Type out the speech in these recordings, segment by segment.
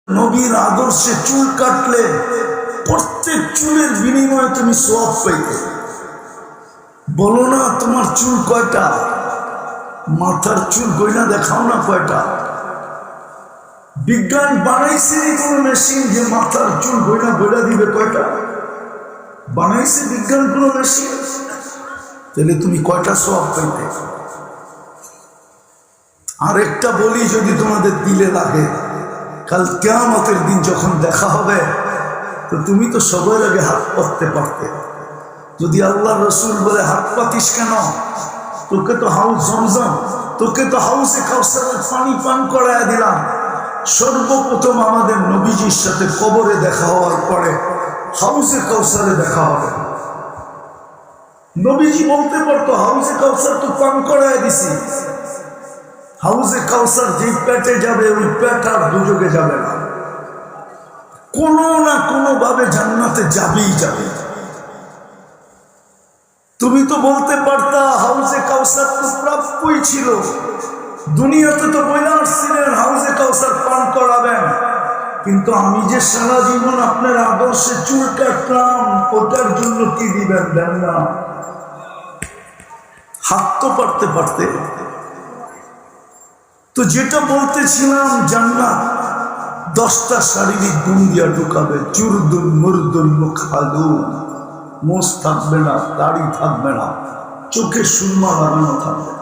নবীর আদর্শে চুল কাটলে প্রত্যেক চুলের বিনিময়ে তুমি সওয়াব পাইতে। বলো না তোমার চুল কয়টা, মাথার চুল গয়না দেখাও না কয়টা। বিজ্ঞান বানাইছে কোন মেশিন যে মাথার চুল গয়না গয়না দিবে কয়টা? বানাইছে বিজ্ঞান কোন মেশিন? তাহলে তুমি কয়টা সওয়াব পাইতে? আরেকটা বলি, যদি তোমাদের দিলে লাগে, কাল কিয়ামতের দিন যখন দেখা হবে, তো তুমি তো সবার আগে হাত পাততে পারতে। যদি আল্লাহ রসুল বলে হাত পাতিস কেন, তোকে তো হাউস জমজম, তোকে তো হাউসে কাউসারের পানি পান করায় দিলাম। সর্বপ্রথম আমাদের নবীজির সাথে কবরে দেখা হওয়ার পরে হাউসে কাউসারে দেখা হবে। নবীজি বলতে পারতো হাউসে কাউসার তো পান করায় দিছি। হাউসে কাউসার যে পেটে যাবে ওই পেট আর দুযোগে যাবে না, কোনো না কোনো ভাবে জান্নাতে যাবেই যাবে। তুমি তো বলতে পারতা হাউসে কাউসার তো প্রাপ্যই ছিল, দুনিয়াতে তো বইলা আসছিলেন হাউসে কাউসার পান করাবেন, কিন্তু আমি যে সারা জীবন আপনার আদর্শে চুল কাটলাম ওটার জন্য কি দিবেন? দেন না। হাত তো পারতে পারতে। তো যেটা বলতেছিলাম, জান্নাত 10টা শারীরিক গুণ দিয়া ঢুকাবে। চুরদুন মুরদুন মুখাদুন, মোষ থাকবে না, দাড়ি থাকবে না, চোখে সুরমা লাগানো থাকবে।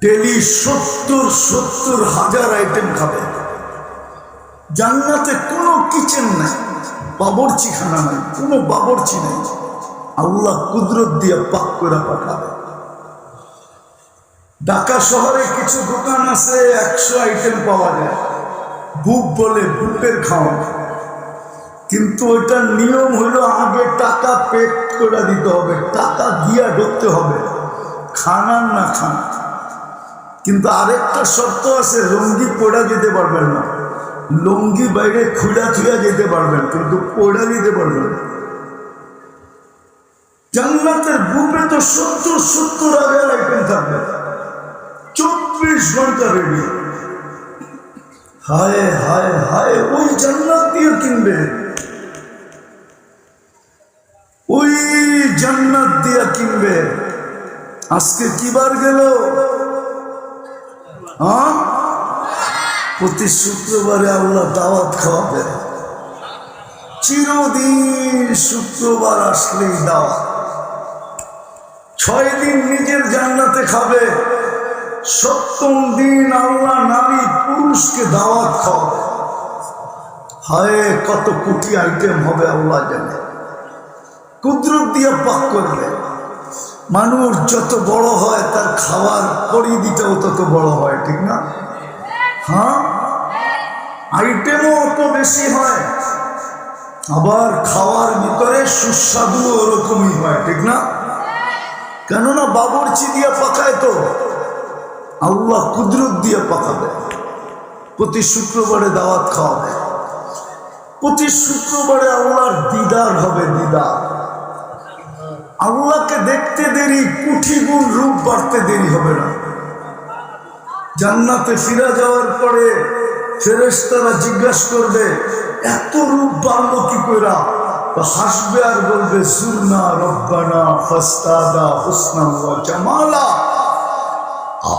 ডেলি 70,000 আইটেম খাবে। জান্নাতে কোনো কিচেন নাই, বাবরচিখানা নাই, কোনো বাবরচি নাই। আল্লাহ কুদরত দিয়া পাক করে পাঠাবে। ঢাকা শহরে কিছু দোকান আছে 100 আইটেম পাওয়া যায়, বুক বলে বুকের খাওয়া, কিন্তু ওইটার নিয়ম হলো আগে টাকা পে করে দিতে হবে, টাকা দিয়া ঢুকতে হবে, খানার না খান। কিন্তু আরেকটা শর্ত আছে, লুঙ্গি পড়া যেতে পারবেন না। লুঙ্গি বাইরে খুঁড়া থুয়া যেতে পারবেন, কিন্তু পড়া দিতে পারবেন না। জান্নাতের বুকে তো 70,000 আইটেম থাকবে, 24 ঘন্টা রেডি। হায় হায় হায়, ওই জান্নাত দিয়ে কিনবে, ওই জান্নাত দিয়ে কিনবে। আজকে কি বার গেল? প্রতি শুক্রবারে আল্লাহ দাওয়াত খাওয়াবে। চিরদিন শুক্রবার আসলেই দাওয়াত। 6 দিন নিজের জান্নাতে খাবে, 7ম দিন আল্লাহ নারী পুরুষকে দাওয়াত খাওয়াবে। হায় কত কোটি আইটেম হবে আল্লাহ জানে। কুদরত দিয়ে পাক করবে। মানুষ যত বড় হয় তার খাওয়ার পরিধিটাও তত বড় হয়, ঠিক না? হ্যাঁ, আইটেমও অত বেশি হয়, আবার খাওয়ার ভিতরে সুস্বাদু ওরকমই হয়, ঠিক না? কেননা বাবরচি দিয়ে পাকায় তো, আল্লাহ কুদরত দিয়ে পাকাবে। প্রতি শুক্রবারে দাওয়াত খাওয়াবে, প্রতি শুক্রবারে আল্লাহর দিদার হবে, দিদার। আল্লাহকে দেখতে দেরি, কোটি গুণ রূপ বাড়তে দেরি হবে না। জান্নাতে ফিরে যাওয়ার পরে ফেরেশতারা জিজ্ঞাসা করবে, এত রূপ বাড়লো কি কইরা? তো হাসবে আর বলবে, সুরনা রব্বানা ফাস্তাদা হুসনা ওয়া জামালা।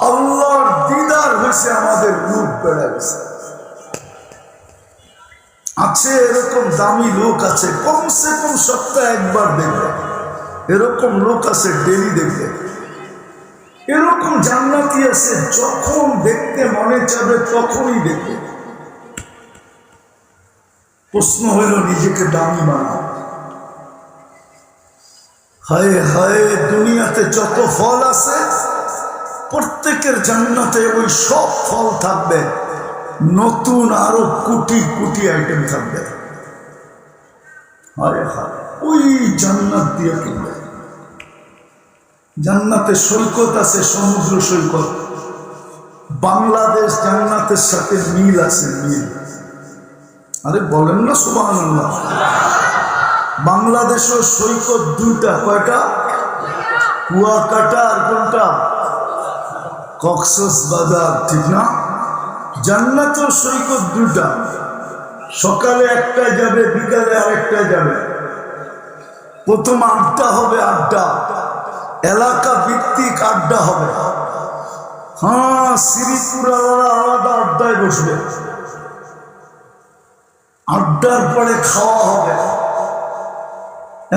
আল্লাহর দিদার হয়েছে, আমাদের রূপ বেড়ে গেছে। আছে এরকম দামি লোক আছে, কমসে কম সপ্তাহে একবার দেখবে, এরকম লোক আছে ডেলি দেখবে। এরকম জান্নাতি আছে যখন দেখতে মনে চাবে তখনই দেখবে। প্রশ্ন হইল নিজেকে দামি বানাও। হায় হায়, দুনিয়াতে যত ফল আছে প্রত্যেকের জান্নাতে ওই সব ফল থাকবে, নতুন আরো কোটি কোটি আইটেম থাকবে। হায় হায়, ওই জান্নাত দিয়ে কিনবে। জান্নাতে সৈকত আছে, সমুদ্র সৈকত। বাংলাদেশ জান্নাতের সাথে মিল আছে, মিল। আরে বলেন না সুবহানাল্লাহ। বাংলাদেশের সৈকত 2টা, কয়টা? কুয়াকাটা আর কোনটা? কক্সবাজার, ঠিক না? জান্নাত ও সৈকত দুটা, সকালে একটা যাবে, বিকালে আরেকটা যাবে। প্রথম আড্ডা হবে, আড্ডা এলাকা ভিত্তিক আড্ডা হবে। হ্যাঁ, শ্রীপুরা আলাদা আড্ডায় বসবে, আড্ডার পরে খাওয়া হবে,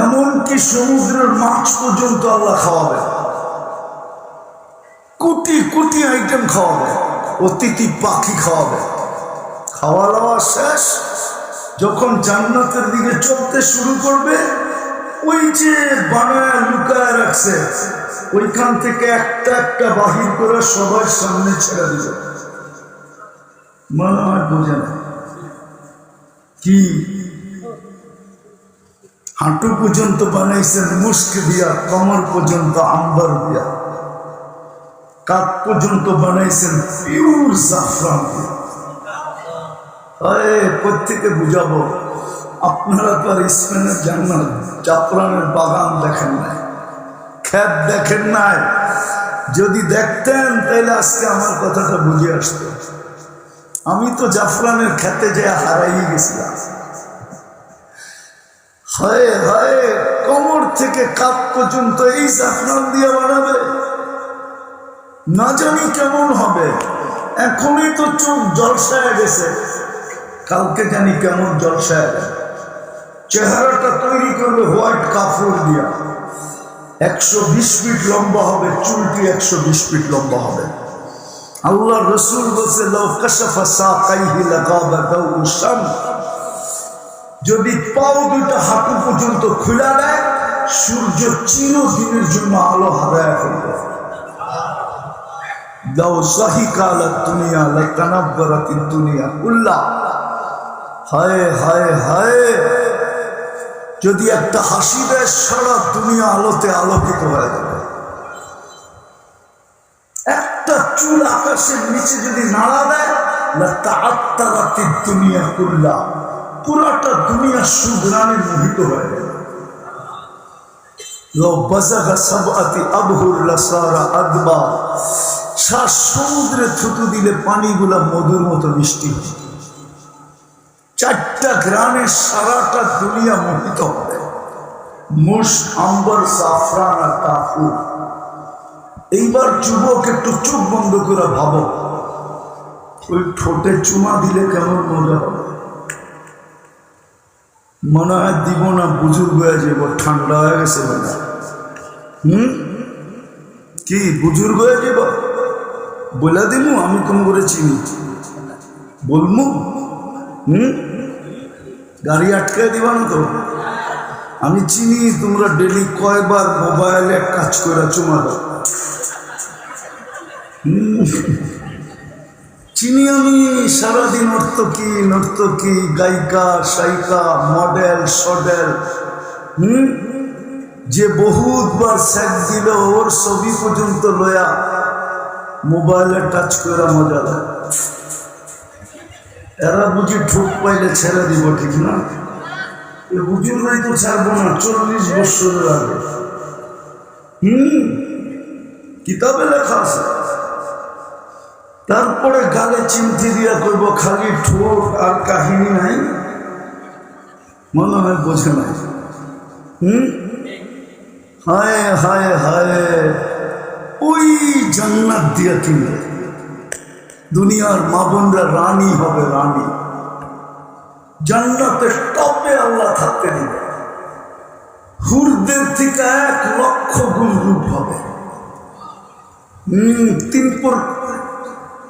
এমনকি সমুদ্রের মাছ পর্যন্ত আল্লাহ খাওয়াবে, কোটি কোটি আইটেম খাওয়াবে, অতিথি পাখি খাওয়াবে। খাওয়া দাওয়া শেষ, যখন জান্নাতের দিকে চলতে শুরু করবে, ওই যে বানায় লুকায় রাখছে ওইখান থেকে একটা একটা বাহির করে সবার সামনে ছেড়ে দিবে। মনে হয় বোঝে না কি? হাঁটু পর্যন্ত বানাইছেন মুস্ক দিয়া, কমর পর্যন্ত আম্বার দিয়া, কাপ পর্যন্ত বানাইছেন পিওর জাফরান দিয়া। প্রত্যেকে বুঝাবো, আপনারা তো আর স্পেনের জান্নাত জাফরানের বাগান দেখেন নাই, ক্ষেত দেখেন নাই। যদি দেখতেন তাহলে আজকে আমার কথাটা বুঝে আসতো। আমি তো জাফরানের খেতে যে হারাই গেছিলাম। হায় হায়, কোমর থেকে কাপ পর্যন্ত এই জাফরান দিয়ে বানাবে, না জানি কেমন হবে। এখনই তো চোখ জলসায় গেছে, কালকে জানি কেমন জলসায় গেছে। চেহারাটা তৈরি করবে হোয়াইট কাপড় দিয়া, 120 ফিট লম্বা হবে, চুলটি 120 ফিট লম্বা হবে। আল্লাহ রসুল বলছে, লাউ কাশাফা সাকাইহি লাগাবা দাউ শামস, যদি পাও দুইটা হাঁটু পর্যন্ত খুলে দেয়, সূর্য চিরদিনের জন্য আলো হারায় ফেলবে। লাউ সাহিকা আলা দুনিয়া লাতানাব্বারাতিদ দুনিয়া কুল্লা। হায় হায় হায়, যদি একটা হাসি দেয়, সারা দুনিয়া আলোতে আলোকিত হয়ে যাবে। একটা চুল আকাশের নিচে যদি নাড়া দেয়, লাতাআত্তারাতিদ দুনিয়া কুল্লা, পুরাটা দুনিয়া সুঘ্রাণে মোহিত হয়ে যাবে। লাউ বাযাগা সাবআতি আবহুর লাসারা আদবা, সমুদ্রে থুতু দিলে পানিগুলা মধুর মতো মিষ্টি হবে। 4টা গ্রামে সারাটা দুনিয়া মোহিত হবে। মুস্ক, আম্বর, জাফরান আর কাফুর। এইবার যুবক একটু চোখ বন্ধ করে ভাবো, ওই ঠোঁটে চুমা দিলে কেমন মজা হবে। মনে হয় দিব না, বুজুর্গ হয়ে যাব, ঠান্ডা হয়ে গেছে মনে হয়। কি বুজুর্গ হয়ে যাব? বলে দিমু আমি কম করে চিনি, বলমু গাড়ি আটকে দিবা না তো? আমি চিনি তোমরা ডেলি কয়বার মোবাইলে কাজ করে চুমা দাও। চিনি আমি সারাদিন নর্তকী, গায়িকা, সায়িকা, মডেল, সডেল, যে বহুতবার স্যাক দিল, ওর ছবি পর্যন্ত লয়া মোবাইলে টাচ করে মজা দেয়। এরা বুঝি ঠোক পাইলে ছেড়ে দিব, ঠিক না? এ বুঝুন নাই তো ছাড়বো না, 40 বছরের আগে। কিতাবে লেখা আছে। তারপরে গালে চিমটি দিয়া করব, খালি ঠোঁট আর কাহিনী নাই। মনে হয় বোঝে নাই। হায় হায় হায়, ওই জান্নাত দিয়া কিনবে। দুনিয়ার মা বোনরা রানী হবে, রানী। জান্নাতের টপে আল্লাহ থাকতে দিবে। হুরদের থেকে 1 লক্ষ গুণ রূপ হবে।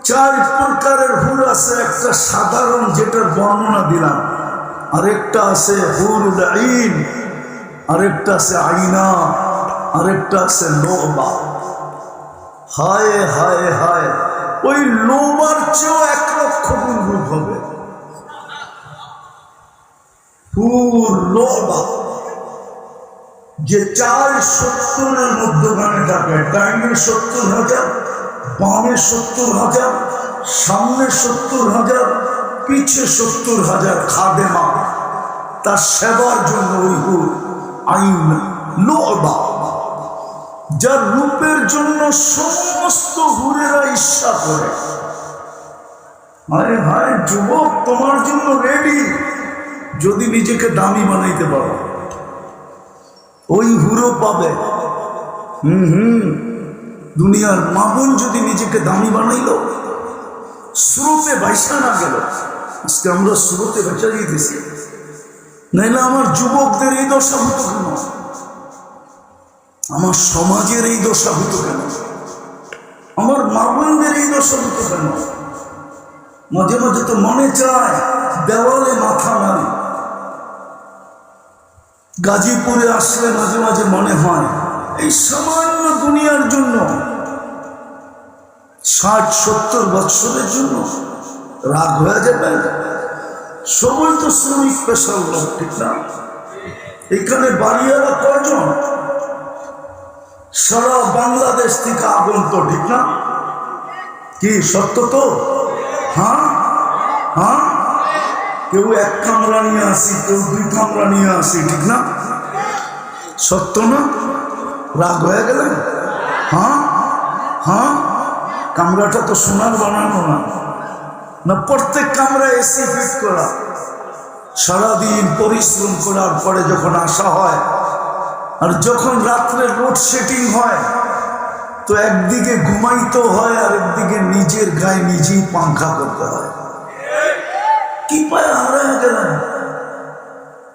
4 প্রকারের হুর আছে। একটা সাধারণ, যেটার বর্ণনা দিলাম, আরেকটা আছে হুরুল আইন, আরেকটা আছে আইনা, আরেকটা আছে লোবা। হায় হায় হায়, ওই লোবার চেয়েও 1 লক্ষ গুণ রূপ হবে। হুর লোবা, যে 470-এর মধ্যখানে থাকে, ডাইনে 70,000, বামে 70,000, সামনে 70,000, পিছে 70,000 খাদেমা তার সেবার জন্য। ওই হুর আইন লোবা, যার রূপের জন্য সমস্ত হুরেরা ঈর্ষা করে। হায় হায় যুবক, তোমার জন্য রেডি, যদি নিজেকে দামি বানাইতে পারো। ওই হুরো পাবে। দুনিয়ার মা বোন যদি নিজেকে দামি বানাইল, স্রোতে বাইসা না গেল। আজকে আমরা স্রোতে বেচা দিতেছি, নাইলে আমার যুবকদের এই দশা হতো কেন? আমার সমাজের এই দশা হতো কেন? আমার মা বোনদের এই দশা হতো কেন? মাঝে মাঝে তো মনে চায় দেওয়ালে মাথা মারি। গাজীপুরে আসলে মাঝে মাঝে মনে হয় এই সামান্য দুনিয়ার জন্য, 60-70 বছরের জন্য রাগ হয়ে যাবে। সবাই তো শ্রমিক পেশার লোক, ঠিক না? এখানে বাড়িওয়ালা কয়জন? সারা বাংলাদেশ থেকে আগন্ত, ঠিক না? কি সত্য তো? হ্যাঁ হ্যাঁ, কেউ 1 কামরা নিয়ে আসি, কেউ 2 কামরা নিয়ে আসি, ঠিক না? সত্য না? রাগ হয়ে গেলেন? হ্যাঁ হ্যাঁ, কামরাটা তো সোনার বানানো না, না প্রত্যেক কামরা এসি ফিট করা। সারাদিন পরিশ্রম করার পরে যখন আসা হয়, আর যখন রাত্রে লোডশেডিং হয়, তো একদিকে ঘুমাইতে হয় আর একদিকে নিজের গায়ে নিজেই পাংখা করতে হয়। কি পায় হারায় গেলেন?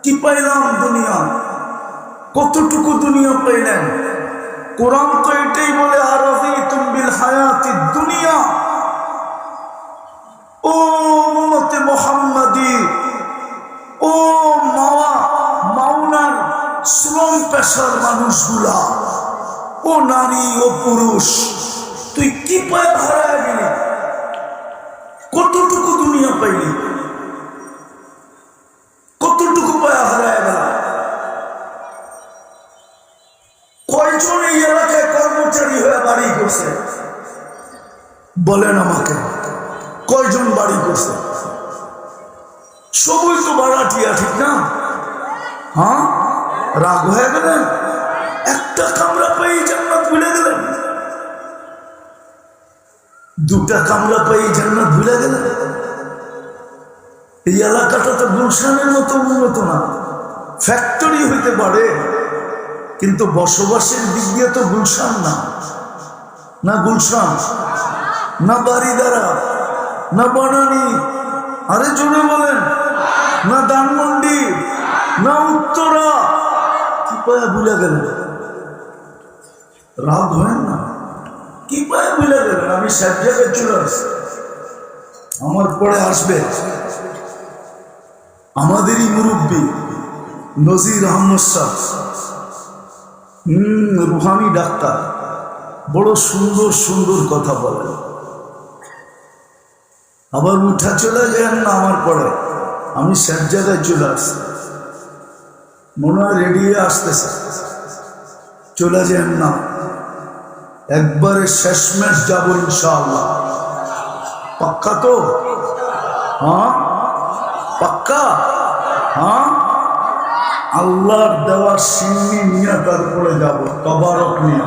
কি পাইলাম দুনিয়া? কতটুকু দুনিয়া পাইলেন? কোরআন তো এটাই বলে, আরাযীতুম বিল হায়াতিদ দুনিয়া। ও উম্মতে মুহাম্মাদি, ও মাওনার শ্রম পেশার মানুষগুলা, ও নারী ও পুরুষ, তুই কি পায় হারায় গেলি? কতটুকু দুনিয়া পাইলি? কতটুকু পায় হারায় গেল? কয়জন এই এলাকায় কর্মচারী হয়ে বাড়ি করছে? বলেন আমাকে, কয়জন বাড়ি করছে? সবই তো ভাড়াটিয়া, ঠিক না? হ্যাঁ, রাগ হয়ে গেলেন? একটা কামরা পেয়ে জান্নাত ভুলে গেলেন, 2টা কামরা পেয়ে জান্নাত ভুলে গেলেন। এই এলাকাটা তো গুলশানের মতো উন্নত না। ফ্যাক্টরি হইতে পারে, কিন্তু বসবাসের দিক দিয়ে তো গুলশান না। না গুলশান, না বাড়িদারা, না বনানী, আরে জোরে বলেন, না ধানমন্ডি, না উত্তরা। কি পায়া ভুলে গেলেন? রাগ হয় না? কি পায়া ভুলে গেলেন? আমি সব জায়গায় চলে আসছি, আমার পরে আসবে আমাদেরই মুরব্বী নজির আহমদ সাহেব, রুহানি ডাক্তার, বড় সুন্দর সুন্দর কথা বলেন। আবার উঠা চলে যান না আমার পরে, আমি সব জায়গায় চলে আসছি, মনে হয় রেডিয়ে আসতেছে, চলে যান না। একবারে শেষমেশ যাব ইনশাআল্লাহ। পাক্কা তো? হ্যাঁ পাক্কা? হ্যাঁ, আল্লাহর দেওয়ার সিন্নি নিয়ে তারপরে যাব, তবারক নিয়ে।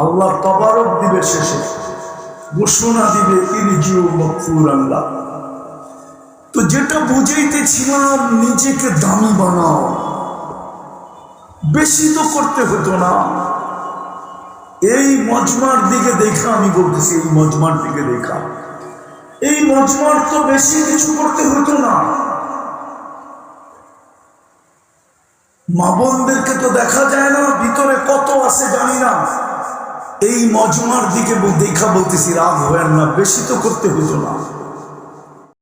আল্লাহ তবারক দিবে, শেষে ঘোষণা দিবে ইরজিউ মাগফুরান লাক। তো যেটা বুঝাইতেছিলাম, নিজেকে দামি বানাও। বেশি তো করতে হতো না। এই মজমার দিকে দেখা, আমি বলতেছি এই মজমার দিকে দেখা, এই মজমার তো বেশি কিছু করতে হতো না। মা বোনদেরকে তো দেখা যায় না, ভিতরে কত আছে জানি না। এই মজমার দিকে দেখা বলতেছি, রাগ হয় না, বেশি তো করতে হতো না।